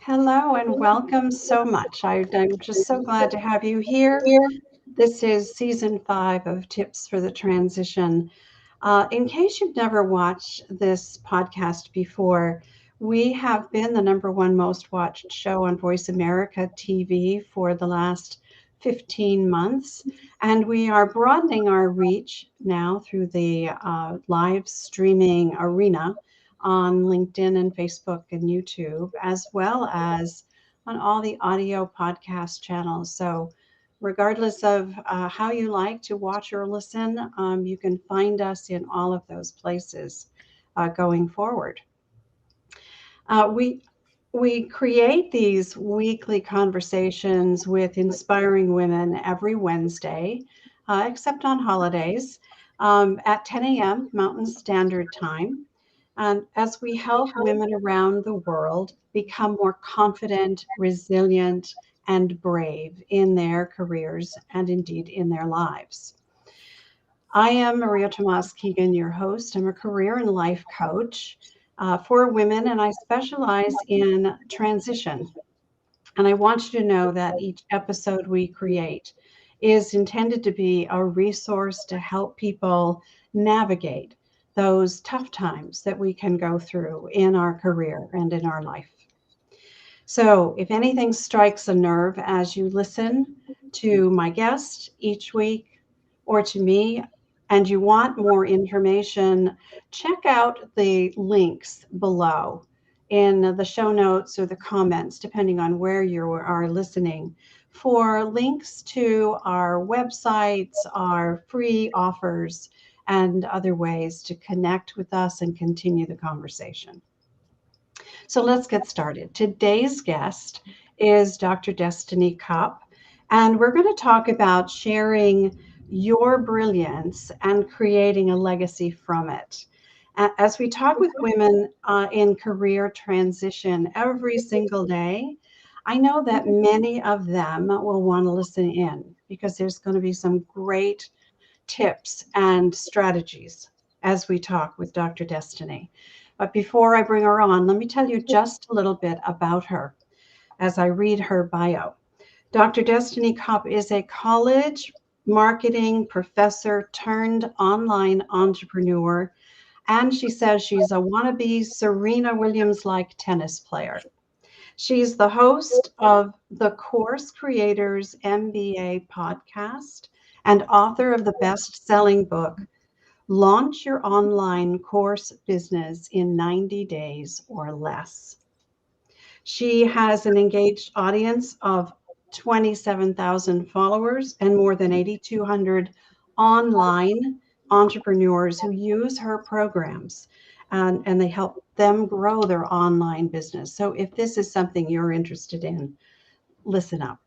Hello and welcome so much. I'm just so glad to have you here. This is season 5 of Tips for the Transition. In case you've never watched this podcast before, we have been the number one most watched show on Voice America TV for the last 15 months. And we are broadening our reach now through the live streaming arena on LinkedIn and Facebook and YouTube, as well as on all the audio podcast channels. So, regardless of how you like to watch or listen, you can find us in all of those places going forward. We create these weekly conversations with inspiring women every Wednesday, except on holidays, at 10 a.m. Mountain Standard Time. And as we help women around the world become more confident, resilient, and brave in their careers and indeed in their lives. I am Maria Tomás-Keegan, your host. I'm a career and life coach for women, and I specialize in transition. And I want you to know that each episode we create is intended to be a resource to help people navigate those tough times that we can go through in our career and in our life. So, if anything strikes a nerve as you listen to my guest each week or to me, and you want more information, check out the links below in the show notes or the comments, depending on where you are listening, for links to our websites, our free offers, and other ways to connect with us and continue the conversation. So let's get started. Today's guest is Dr. Desini Copp, and we're going to talk about sharing your brilliance and creating a legacy from it. As we talk with women in career transition every single day, I know that many of them will want to listen in because there's going to be some great tips and strategies as we talk with Dr. Destini. But before I bring her on, let me tell you just a little bit about her as I read her bio. Dr. Desini Copp is a college marketing professor turned online entrepreneur, and she says she's a wannabe Serena Williams-like tennis player. She's the host of the Course Creators MBA podcast and author of the best-selling book, Launch Your Online Course Business in 90 Days or Less. She has an engaged audience of 27,000 followers and more than 8,200 online entrepreneurs who use her programs, and they help them grow their online business. So if this is something you're interested in, listen up.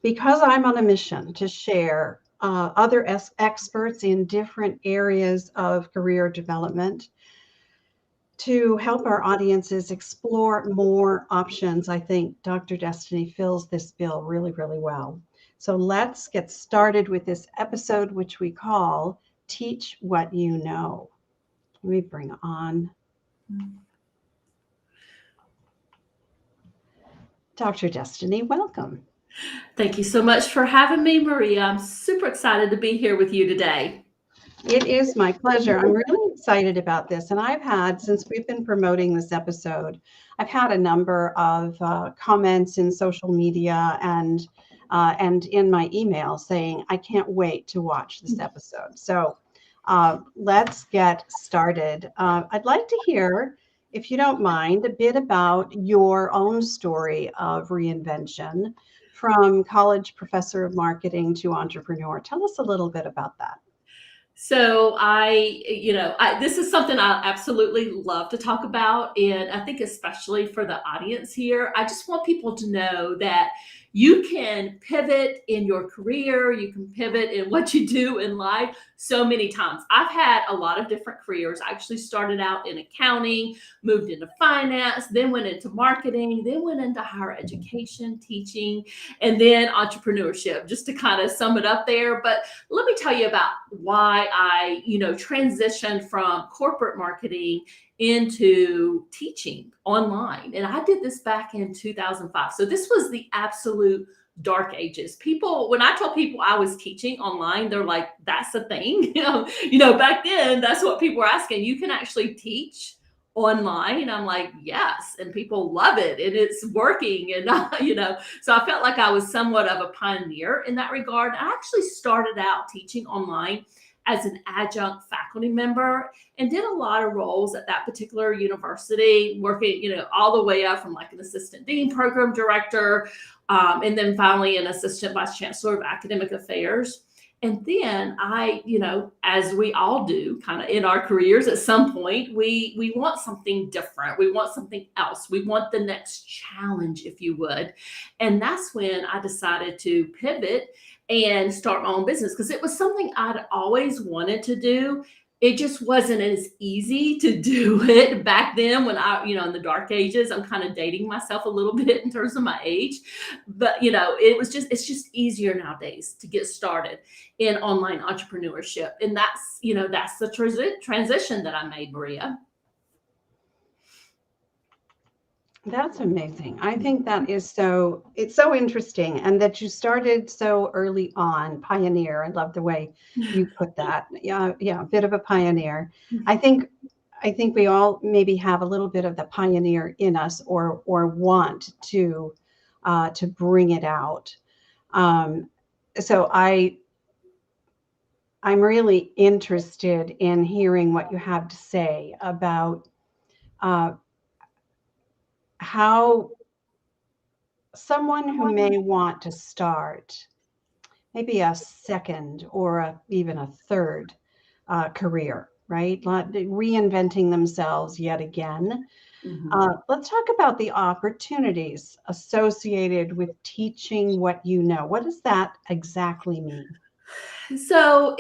Because I'm on a mission to share other experts in different areas of career development to help our audiences explore more options, I think Dr. Destini fills this bill really, really well. So let's get started with this episode, which we call Teach What You Know. Let me bring on Dr. Destini. Welcome. Thank you so much for having me, Maria. I'm super excited to be here with you today. It is my pleasure. I'm really excited about this. And I've had, since we've been promoting this episode, I've had a number of comments in social media and in my email saying, I can't wait to watch this episode. So let's get started. I'd like to hear, if you don't mind, a bit about your own story of reinvention from college professor of marketing to entrepreneur. Tell us a little bit about that. So this is something I absolutely love to talk about. And I think especially for the audience here, I just want people to know that you can pivot in your career. You can pivot in what you do in life so many times. I've had a lot of different careers. I actually started out in accounting, moved into finance, then went into marketing, then went into higher education, teaching, and then entrepreneurship, just to kind of sum it up there. But let me tell you about why I, transitioned from corporate marketing into teaching online. And I did this back in 2005. So this was the absolute dark ages. People, when I told people I was teaching online, they're like, that's a thing. Back then, that's what people were asking. You can actually teach online. And I'm like, yes. And people love it and it's working. And, so I felt like I was somewhat of a pioneer in that regard. I actually started out teaching online as an adjunct faculty member and did a lot of roles at that particular university, working, all the way up from like an assistant dean, program director, and then finally an assistant vice chancellor of academic affairs. And then I, as we all do kind of in our careers at some point, we want something different. We want something else. We want the next challenge, if you would. And that's when I decided to pivot and start my own business because it was something I'd always wanted to do. It just wasn't as easy to do it back then when I, in the dark ages. I'm kind of dating myself a little bit in terms of my age, but it's just easier nowadays to get started in online entrepreneurship. And that's the transition that I made, Maria. That's amazing. I think that is it's so interesting. And that you started so early on, pioneer. I love the way you put that. Yeah, a bit of a pioneer. I think we all maybe have a little bit of the pioneer in us or want to bring it out. So I'm really interested in hearing what you have to say about how someone who may want to start maybe a second or even a third career, right? Reinventing themselves yet again. Let's talk about the opportunities associated with teaching what you know. What does that exactly mean? So,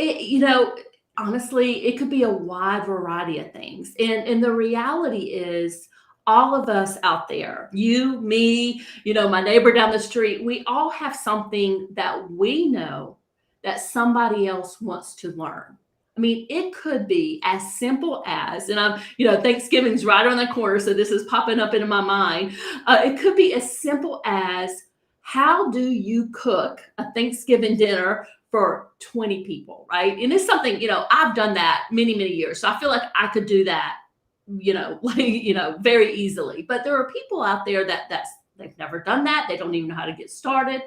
honestly, it could be a wide variety of things. And the reality is, all of us out there, you, me, my neighbor down the street, we all have something that we know that somebody else wants to learn. I mean, it could be as simple as, and Thanksgiving's right around the corner, so this is popping up into my mind. It could be as simple as, how do you cook a Thanksgiving dinner for 20 people, right? And it's something, I've done that many, many years. So I feel like I could do that, very easily. But there are people out there they've never done that. They don't even know how to get started.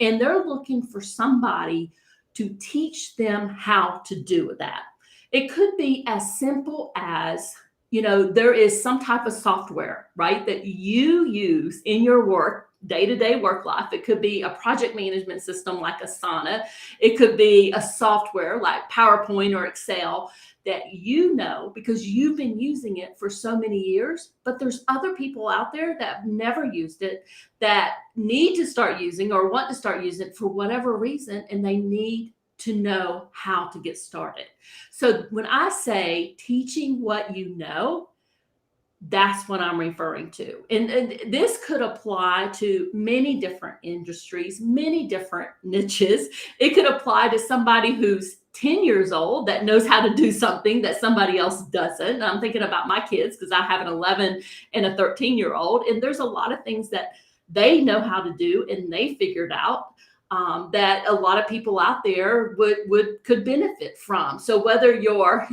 And they're looking for somebody to teach them how to do that. It could be as simple as, there is some type of software, right, that you use in your work, day-to-day work life. It could be a project management system like Asana. It could be a software like PowerPoint or Excel that because you've been using it for so many years, but there's other people out there that have never used it that need to start using or want to start using it for whatever reason, and they need to know how to get started. So when I say teaching what you know, that's what I'm referring to. And this could apply to many different industries, many different niches. It could apply to somebody who's 10 years old that knows how to do something that somebody else doesn't. And I'm thinking about my kids because I have an 11 and a 13-year-old. And there's a lot of things that they know how to do and they figured out that a lot of people out there could benefit from. So whether you're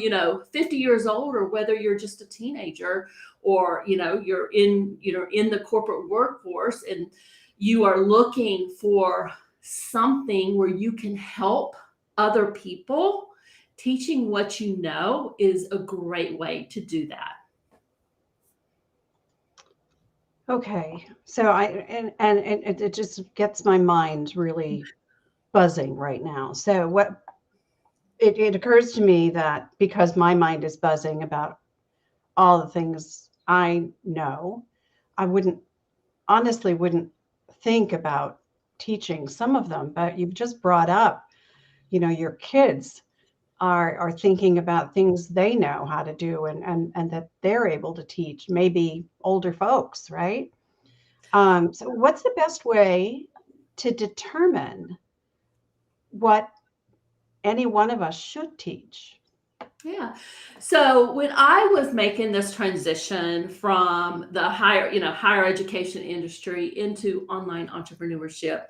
50 years old or whether you're just a teenager or you're in the corporate workforce and you are looking for something where you can help other people, teaching what you know is a great way to do that. Okay, so it just gets my mind really buzzing right now. So what it occurs to me that because my mind is buzzing about all the things I know, I honestly wouldn't think about teaching some of them, but you've just brought up, your kids are thinking about things they know how to do and that they're able to teach maybe older folks, right? So what's the best way to determine what any one of us should teach? Yeah. So when I was making this transition from the higher education industry into online entrepreneurship,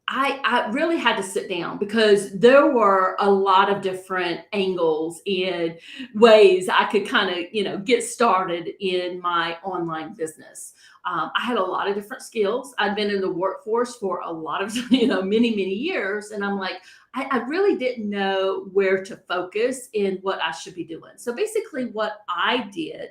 I really had to sit down because there were a lot of different angles and ways I could kind of, get started in my online business. I had a lot of different skills. I'd been in the workforce for a lot of, many, many years. And I'm like, I really didn't know where to focus in what I should be doing. So basically, what I did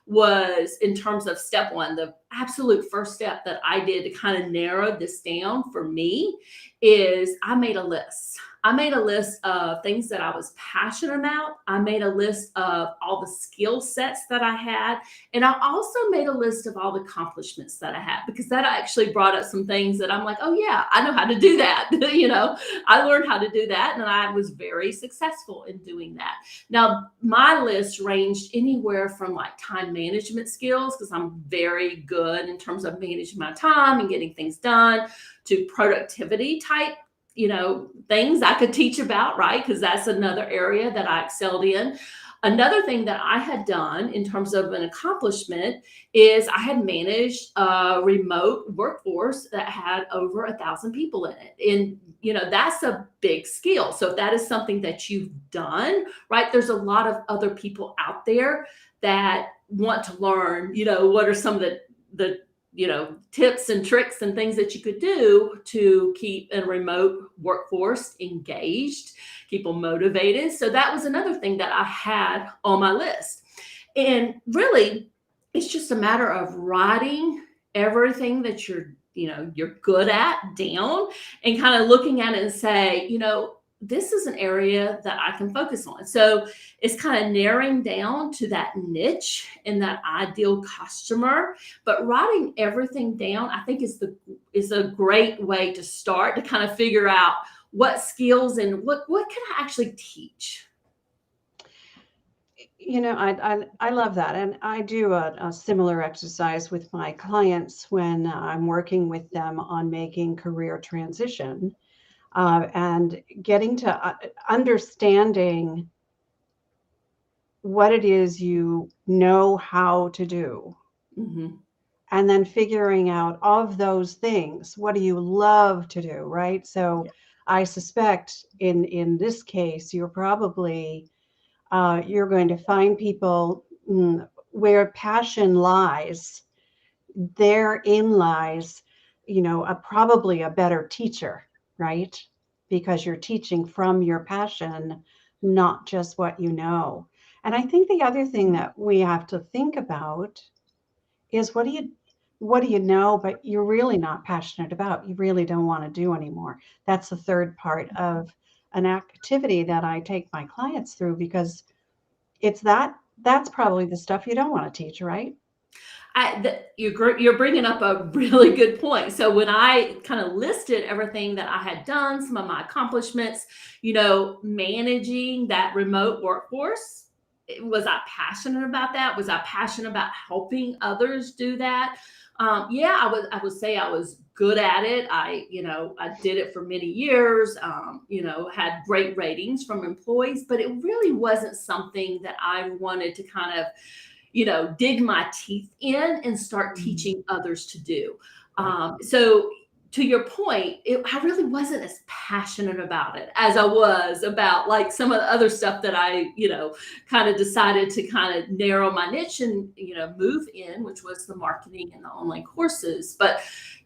was, in terms of step one, the absolute first step that I did to kind of narrow this down for me is I made a list. I made a list of things that I was passionate about. I made a list of all the skill sets that I had. And I also made a list of all the accomplishments that I had, because that actually brought up some things that I'm like, oh, yeah, I know how to do that. I learned how to do that. And I was very successful in doing that. Now, my list ranged anywhere from like time management skills, because I'm very good in terms of managing my time and getting things done, to productivity type, things I could teach about, right? Because that's another area that I excelled in. Another thing that I had done in terms of an accomplishment is I had managed a remote workforce that had over 1,000 people in it. And, that's a big skill. So if that is something that you've done, right, there's a lot of other people out there that want to learn, what are some of the tips and tricks and things that you could do to keep a remote workforce engaged, keep them motivated. So that was another thing that I had on my list. And really, it's just a matter of writing everything that you're good at down, and kind of looking at it and say, this is an area that I can focus on. So it's kind of narrowing down to that niche and that ideal customer. But writing everything down, I think, is a great way to start to kind of figure out what skills and what can I actually teach. I love that. And I do a similar exercise with my clients when I'm working with them on making career transition, and getting to understanding what it is you know how to do. Mm-hmm. And then figuring out, of those things, what do you love to do, right? So Yeah. I suspect in this case, you're going to find people, where passion lies, therein lies, probably a better teacher, right? Because you're teaching from your passion, not just what you know. And I think the other thing that we have to think about is, what do you know, but you're really not passionate about, you really don't want to do anymore. That's the third part of an activity that I take my clients through, because that's probably the stuff you don't want to teach, right? You're bringing up a really good point. So when I kind of listed everything that I had done, some of my accomplishments, managing that remote workforce, was I passionate about that? Was I passionate about helping others do that? Yeah, I would say I was good at it. I did it for many years. Had great ratings from employees, but it really wasn't something that I wanted to kind of dig my teeth in and start teaching others to do. So to your point, I really wasn't as passionate about it as I was about like some of the other stuff that I, kind of decided to kind of narrow my niche and, move in, which was the marketing and the online courses. But,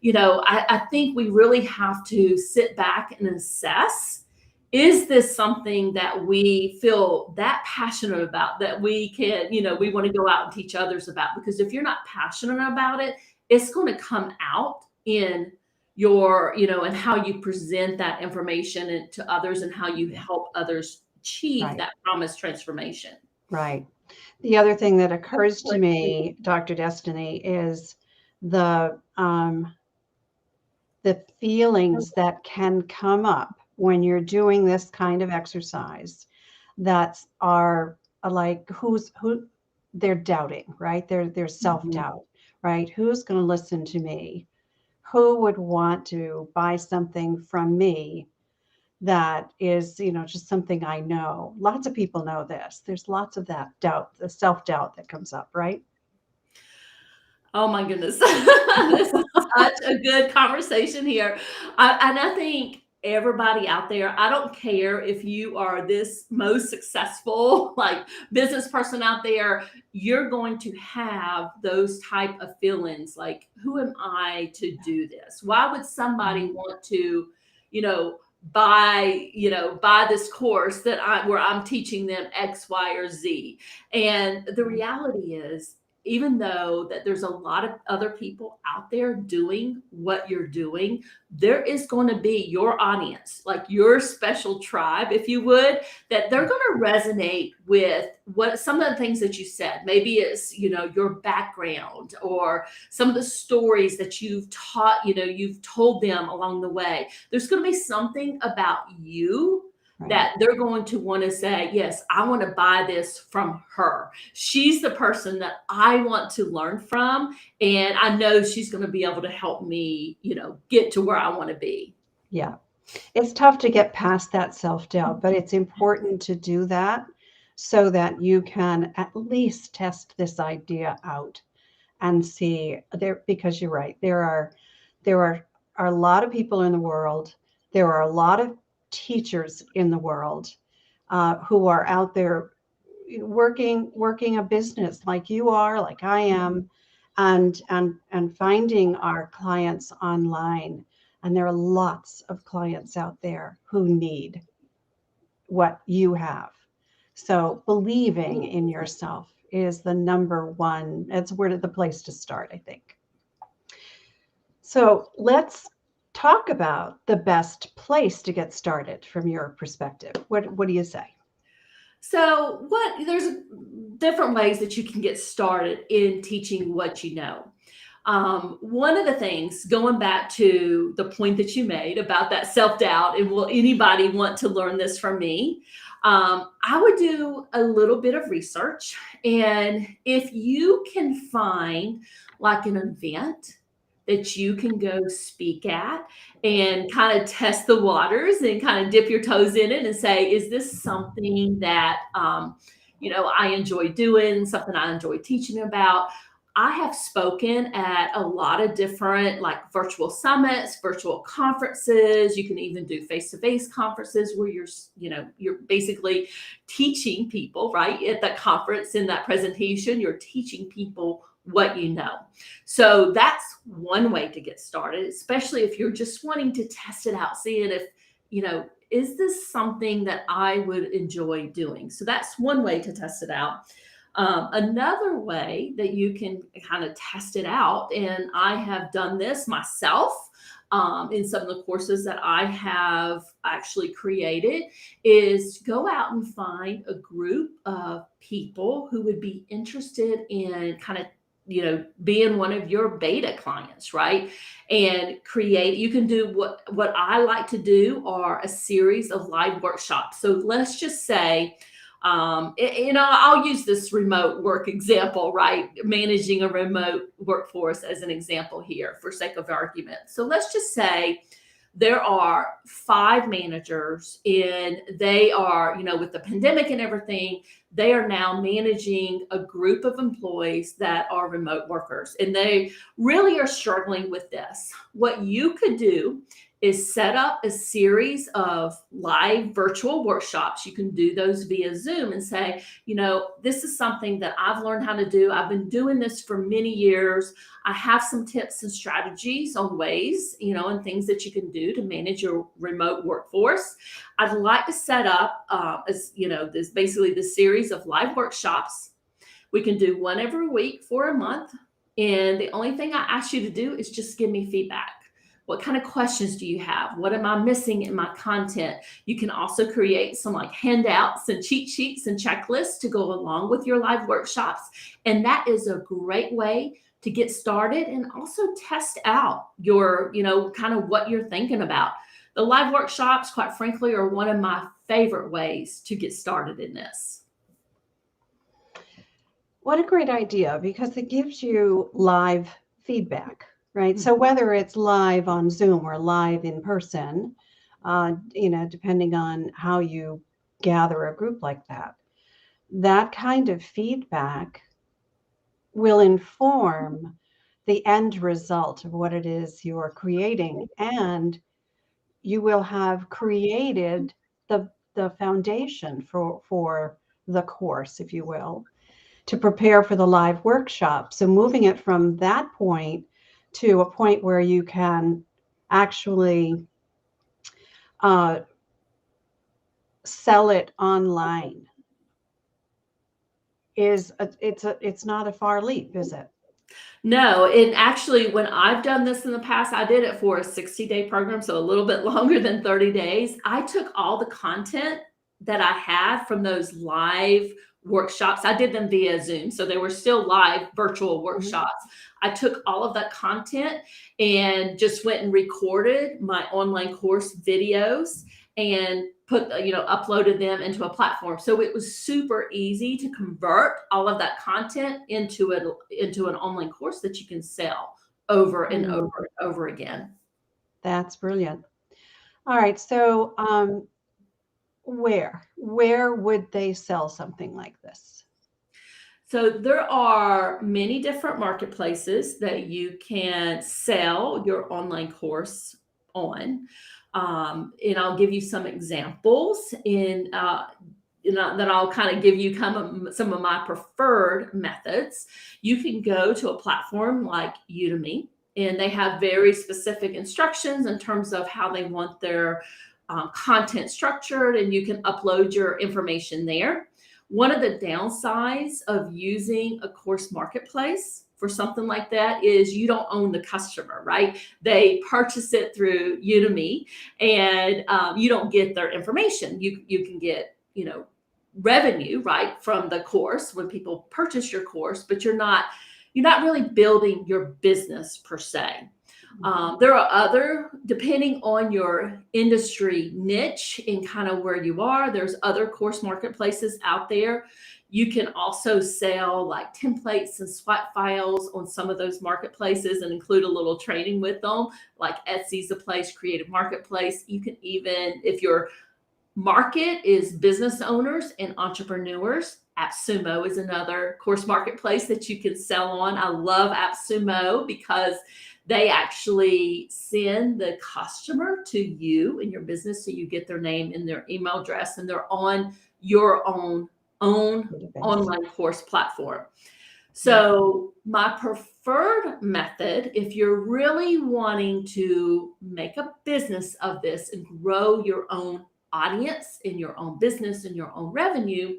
I think we really have to sit back and assess, is this something that we feel that passionate about, that we can, we want to go out and teach others about? Because if you're not passionate about it, it's going to come out in your, and how you present that information to others, and how you help others achieve Right. that promised transformation. Right. The other thing that occurs to me, Dr. Destiny, is the the feelings that can come up when you're doing this kind of exercise, that are like, who they're doubting, right? They're self-doubt, right? Who's going to listen to me? Who would want to buy something from me that is, just something I know. Lots of people know this. There's lots of that doubt, the self-doubt that comes up, right? Oh my goodness. This is such a good conversation here. And I think everybody out there, I don't care if you are this most successful like business person out there, you're going to have those type of feelings like, who am I to do this? Why would somebody want to, you know, buy this course that where I'm teaching them X, Y, or Z? And the reality is, even though that there's a lot of other people out there doing what you're doing, there is going to be your audience, like your special tribe, if you would, that they're going to resonate with what some of the things that you said. Maybe it's, your background or some of the stories that you've taught, you've told them along the way. There's going to be something about you that they're going to want to say, yes, I want to buy this from her. She's the person that I want to learn from. And I know she's going to be able to help me, get to where I want to be. Yeah. It's tough to get past that self-doubt, but it's important to do that so that you can at least test this idea out and see there, because you're right. There are a lot of people in the world. There are a lot of teachers in the world who are out there working a business like you are, like I am, and finding our clients online. And there are lots of clients out there who need what you have. So believing in yourself is the number one. It's where the place to start, I think. So let's talk about the best place to get started from your perspective. What do you say? So, there's different ways that you can get started in teaching what you know. One of the things, going back to the point that you made about that self doubt, and will anybody want to learn this from me? I would do a little bit of research. And if you can find like an event that you can go speak at and kind of test the waters and kind of dip your toes in it and say, is this something that, I enjoy doing, something I enjoy teaching about? I have spoken at a lot of different like virtual summits, virtual conferences. You can even do face-to-face conferences where you're basically teaching people, right? At that conference, in that presentation, you're teaching people what you know. So that's one way to get started, especially if you're just wanting to test it out, seeing if, is this something that I would enjoy doing? So that's one way to test it out. Another way that you can kind of test it out, and I have done this myself in some of the courses that I have actually created, is go out and find a group of people who would be interested in kind of being one of your beta clients, right? And you can do what I like to do are a series of live workshops. So let's just say, I'll use this remote work example, right? Managing a remote workforce as an example here for sake of argument. So let's just say there are 5 managers and they are, with the pandemic and everything, they are now managing a group of employees that are remote workers, and they really are struggling with this. What you could do is set up a series of live virtual workshops. You can do those via Zoom and say, this is something that I've learned how to do. I've been doing this for many years. I have some tips and strategies on ways, and things that you can do to manage your remote workforce. I'd like to set up, this basically the series of live workshops. We can do one every week for a month. And the only thing I ask you to do is just give me feedback. What kind of questions do you have? What am I missing in my content? You can also create some like handouts and cheat sheets and checklists to go along with your live workshops. And that is a great way to get started and also test out your, kind of what you're thinking about. The live workshops, quite frankly, are one of my favorite ways to get started in this. What a great idea, because it gives you live feedback. Right. So whether it's live on Zoom or live in person, depending on how you gather a group like that. That kind of feedback will inform the end result of what it is you're creating, and you will have created the foundation for the course, if you will, to prepare for the live workshop. So moving it from that point to a point where you can actually sell it online it's not a far leap, is it? No, and actually, when I've done this in the past, I did it for a 60-day program, so a little bit longer than 30 days. I took all the content that I had from those live workshops. I did them via Zoom, so they were still live virtual Mhm. workshops. I took all of that content and just went and recorded my online course videos and uploaded them into a platform. So it was super easy to convert all of that content into an online course that you can sell over and Mm, over and over again. that's brilliant. All right, so where would they sell something like this? So there are many different marketplaces that you can sell your online course on. And I'll give you some examples that I'll kind of give you some of my preferred methods. You can go to a platform like Udemy, and they have very specific instructions in terms of how they want their content structured, and you can upload your information there. One of the downsides of using a course marketplace for something like that is you don't own the customer, right? They purchase it through Udemy, and you don't get their information. You can get revenue, right, from the course when people purchase your course, but you're not really building your business per se. There are depending on your industry niche and kind of where you are, there's other course marketplaces out there. You can also sell like templates and swap files on some of those marketplaces and include a little training with them, like Etsy's a place, Creative Marketplace. You can even, if your market is business owners and entrepreneurs, AppSumo is another course marketplace that you can sell on. I love AppSumo because they actually send the customer to you in your business, so you get their name and their email address, and they're on your own Database. online course platform. So my preferred method, if you're really wanting to make a business of this and grow your own audience in your own business and your own revenue,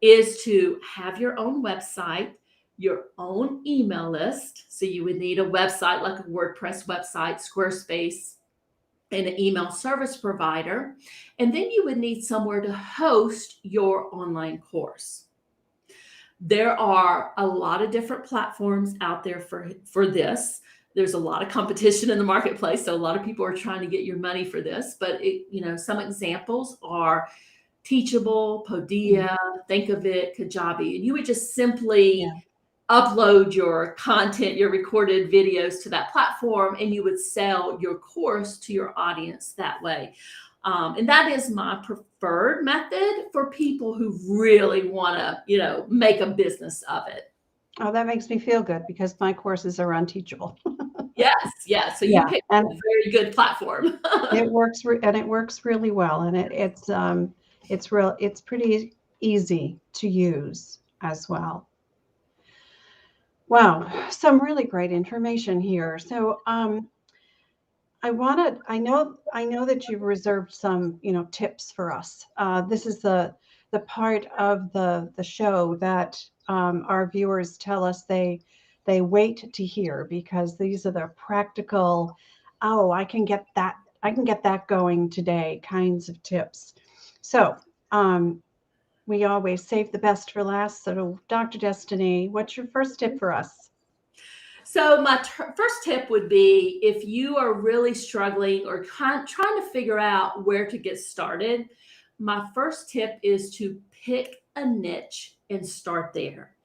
is to have your own website, your own email list. So you would need a website like a WordPress website, Squarespace, and an email service provider. And then you would need somewhere to host your online course. There are a lot of different platforms out there for this. There's a lot of competition in the marketplace, so a lot of people are trying to get your money for this. But some examples are Teachable, Podia, Thinkific, Kajabi, and you would just simply Yeah. upload your content, your recorded videos to that platform, and you would sell your course to your audience that way. And that is my preferred method for people who really want to, make a business of it. Oh, that makes me feel good because my courses are on Teachable. Yes, yes. So you Yeah, picked a and very good platform. it works really well, and it's pretty easy to use as well. Wow, some really great information here. So I know that you've reserved some, tips for us. This is the part of the show that our viewers tell us they wait to hear, because these are the practical, oh, I can get that going today kinds of tips. So we always save the best for last. So Dr. Destiny, what's your first tip for us? So my first tip would be, if you are really struggling or trying to figure out where to get started, my first tip is to pick a niche and start there.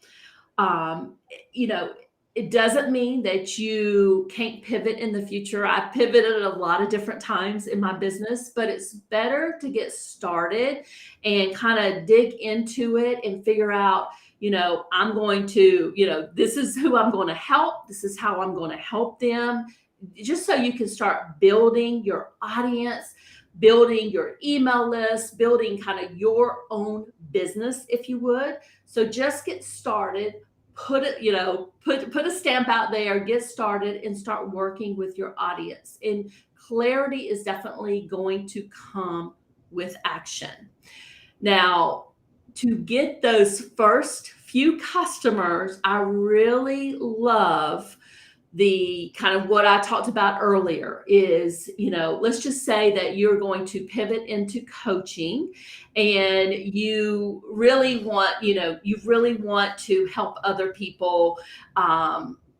Um, you know, It doesn't mean that you can't pivot in the future. I've pivoted a lot of different times in my business, but it's better to get started and kind of dig into it and figure out, I'm going to, this is who I'm going to help. This is how I'm going to help them, just so you can start building your audience, building your email list, building kind of your own business, if you would. So just get started, put a stamp out there, get started, and start working with your audience. And clarity is definitely going to come with action. Now, to get those first few customers, I really love the kind of what I talked about earlier is, let's just say that you're going to pivot into coaching and you really want to help other people.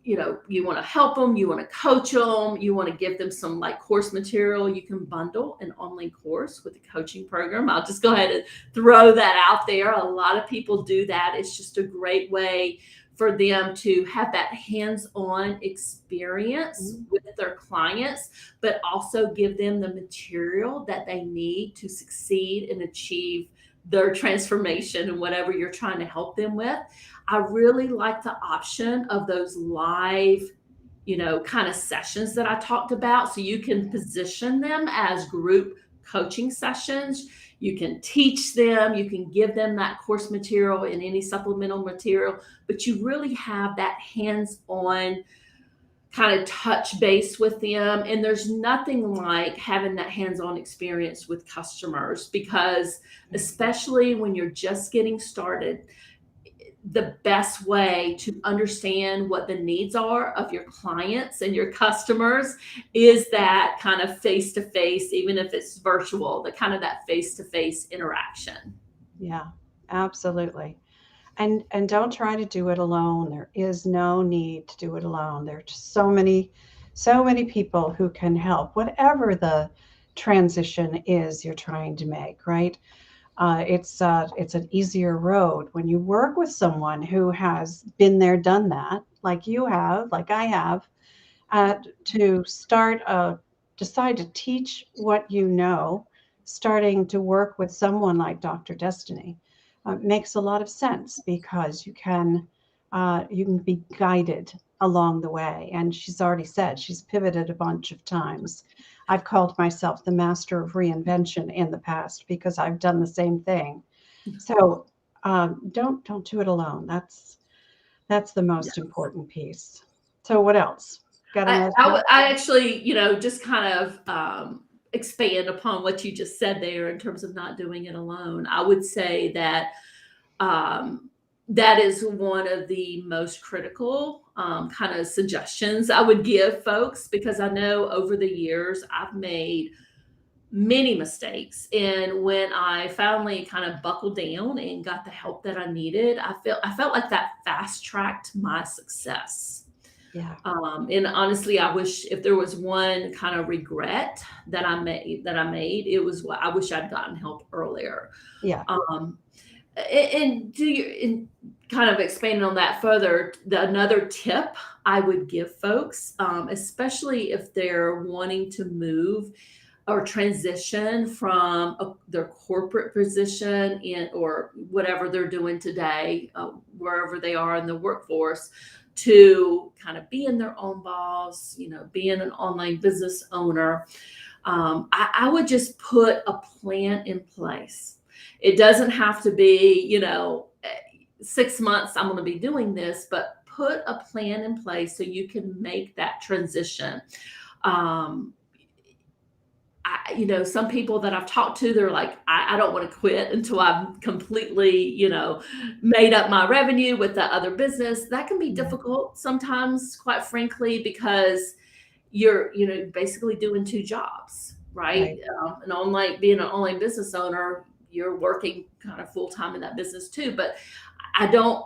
You want to help them, you want to coach them, you want to give them some like course material. You can bundle an online course with a coaching program. I'll just go ahead and throw that out there. A lot of people do that. It's just a great way for them to have that hands-on experience with their clients, but also give them the material that they need to succeed and achieve their transformation and whatever you're trying to help them with. I really like the option of those live, kind of sessions that I talked about. So you can position them as group coaching sessions. You can teach them, you can give them that course material and any supplemental material, but you really have that hands-on kind of touch base with them. And there's nothing like having that hands-on experience with customers, because especially when you're just getting started, the best way to understand what the needs are of your clients and your customers is that kind of face-to-face, even if it's virtual, that face-to-face interaction. Yeah, absolutely. And don't try to do it alone. There is no need to do it alone. There are just so many people who can help, whatever the transition is you're trying to make, right? It's an easier road when you work with someone who has been there, done that, like you have, like I have, to decide to teach what you know. Starting to work with someone like Dr. Destini makes a lot of sense, because you can be guided along the way. And she's already said she's pivoted a bunch of times. I've called myself the master of reinvention in the past because I've done the same thing. So don't do it alone. That's the most important piece. So what else? Got I actually, just kind of expand upon what you just said there in terms of not doing it alone. I would say that that is one of the most critical kind of suggestions I would give folks, because I know over the years I've made many mistakes. And when I finally kind of buckled down and got the help that I needed, I felt like that fast tracked my success. Yeah. And honestly, I wish, if there was one kind of regret that I made, it was, I wish I'd gotten help earlier. Yeah. And kind of expanding on that further, another tip I would give folks, especially if they're wanting to move or transition from their corporate position or whatever they're doing today, wherever they are in the workforce, to kind of being their own boss, being an online business owner. I would just put a plan in place. It doesn't have to be, 6 months I'm going to be doing this, but put a plan in place so you can make that transition. Some people that I've talked to, they're like, I don't want to quit until I've completely, made up my revenue with the other business. That can be difficult sometimes, quite frankly, because you're, basically doing two jobs, right? And being an online business owner, you're working kind of full time in that business too. But I don't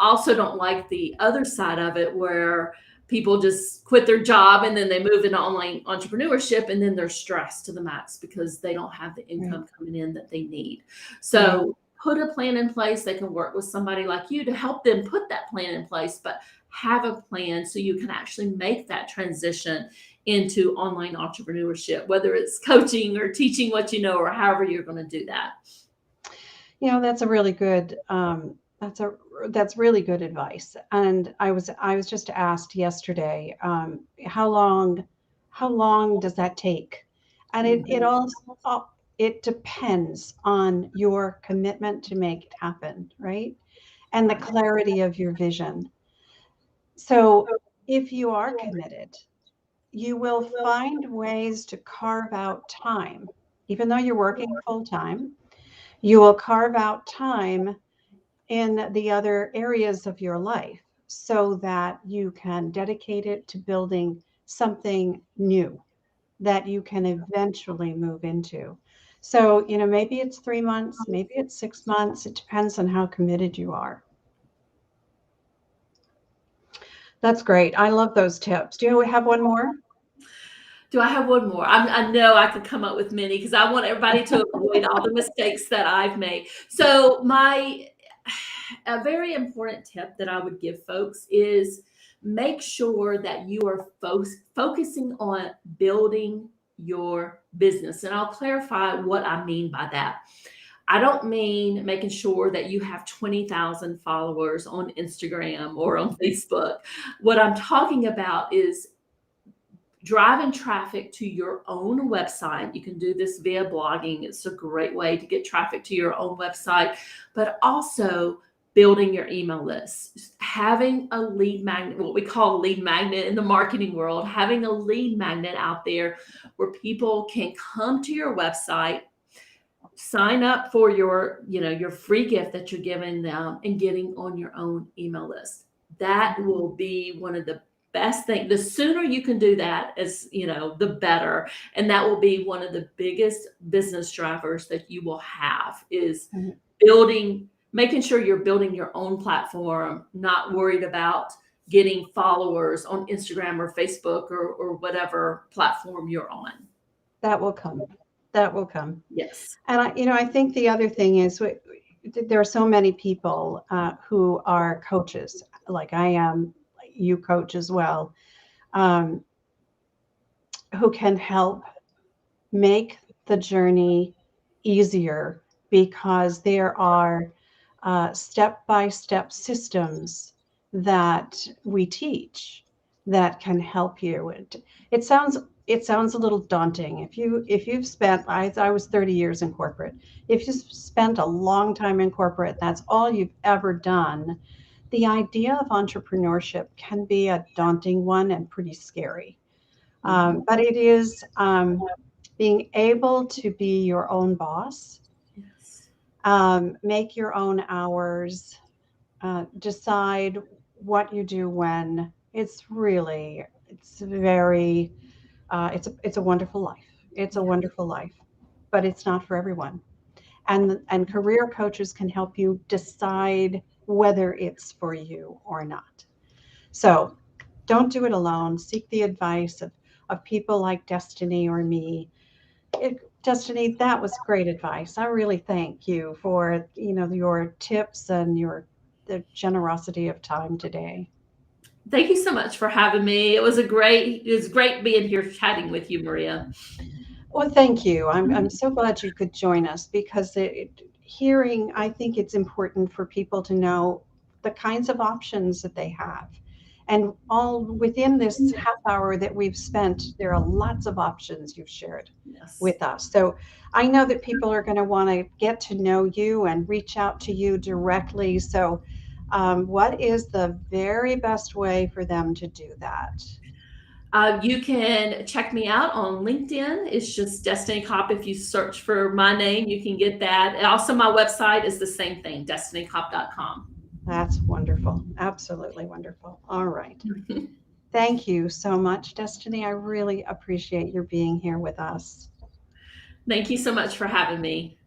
like the other side of it, where people just quit their job and then they move into online entrepreneurship, and then they're stressed to the max because they don't have the income coming in that they need. So put a plan in place. They can work with somebody like you to help them put that plan in place, but have a plan so you can actually make that transition into online entrepreneurship, whether it's coaching or teaching what you know, or however you're going to do that. That's a really good, that's really good advice. And I was just asked yesterday, how long does that take? And it also, it depends on your commitment to make it happen, right? And the clarity of your vision. So if you are committed, you will find ways to carve out time, even though you're working full time. You will carve out time in the other areas of your life so that you can dedicate it to building something new that you can eventually move into. So, maybe it's 3 months, maybe it's 6 months. It depends on how committed you are. That's great. I love those tips. Do you have one more? Do I have one more? I know I could come up with many because I want everybody to avoid all the mistakes that I've made. So a very important tip that I would give folks is make sure that you are focusing on building your business. And I'll clarify what I mean by that. I don't mean making sure that you have 20,000 followers on Instagram or on Facebook. What I'm talking about is driving traffic to your own website. You can do this via blogging. It's a great way to get traffic to your own website, but also building your email list, having a lead magnet, what we call a lead magnet in the marketing world, having a lead magnet out there where people can come to your website, sign up for your free gift that you're giving them, and getting on your own email list. That will be one of the best thing. The sooner you can do that, the better. And that will be one of the biggest business drivers that you will have is making sure you're building your own platform, not worried about getting followers on Instagram or Facebook or whatever platform you're on. That will come. That will come. Yes. And I think the other thing is there are so many people who are coaches, like I am, you coach as well, who can help make the journey easier because there are step-by-step systems that we teach that can help you. It sounds a little daunting. If you've spent, I was 30 years in corporate. If you've spent a long time in corporate, that's all you've ever done. The idea of entrepreneurship can be a daunting one and pretty scary. But it is being able to be your own boss, make your own hours, decide what you do when. It's a wonderful life. It's a wonderful life, but it's not for everyone. And career coaches can help you decide whether it's for you or not. So don't do it alone. Seek the advice of people like Destini or me. Destini, that was great advice. I really thank you for your tips and the generosity of time today. Thank you so much for having me. It was great being here chatting with you, Maria. Well, thank you. I'm so glad you could join us because I think it's important for people to know the kinds of options that they have. And all within this half hour that we've spent, there are lots of options you've shared with us. So I know that people are going to want to get to know you and reach out to you directly. So what is the very best way for them to do that? You can check me out on LinkedIn. It's just Desini Copp. If you search for my name, you can get that. And also, my website is the same thing, DestiniCopp.com. That's wonderful. Absolutely wonderful. All right. Thank you so much, Destini. I really appreciate your being here with us. Thank you so much for having me.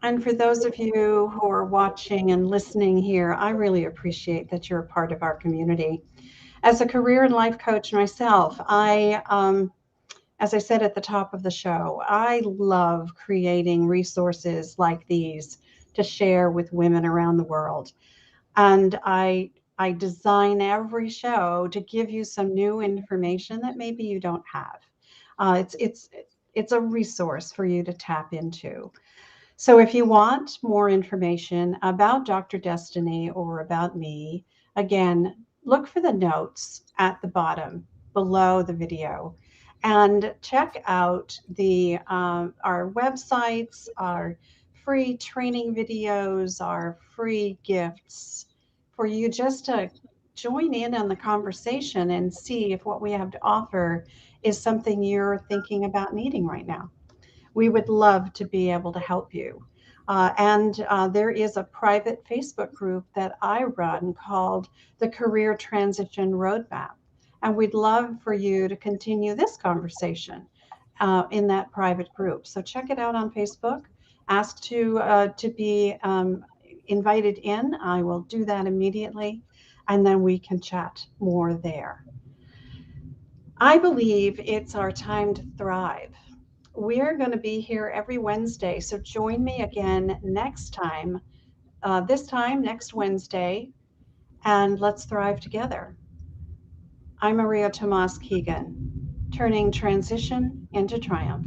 And for those of you who are watching and listening here, I really appreciate that you're a part of our community. As a career and life coach myself, as I said at the top of the show, I love creating resources like these to share with women around the world. And I design every show to give you some new information that maybe you don't have. It's a resource for you to tap into. So if you want more information about Dr. Destiny or about me, again, look for the notes at the bottom below the video and check out the our websites, our free training videos, our free gifts for you just to join in on the conversation and see if what we have to offer is something you're thinking about needing right now. We would love to be able to help you. And there is a private Facebook group that I run called the Career Transition Roadmap. And we'd love for you to continue this conversation in that private group. So check it out on Facebook. Ask to be invited in. I will do that immediately, and then we can chat more there. I believe it's our time to thrive. We're going to be here every Wednesday, so join me again next time, this time next Wednesday, and let's thrive together. I'm Maria Tomás-Keegan, turning transition into triumph.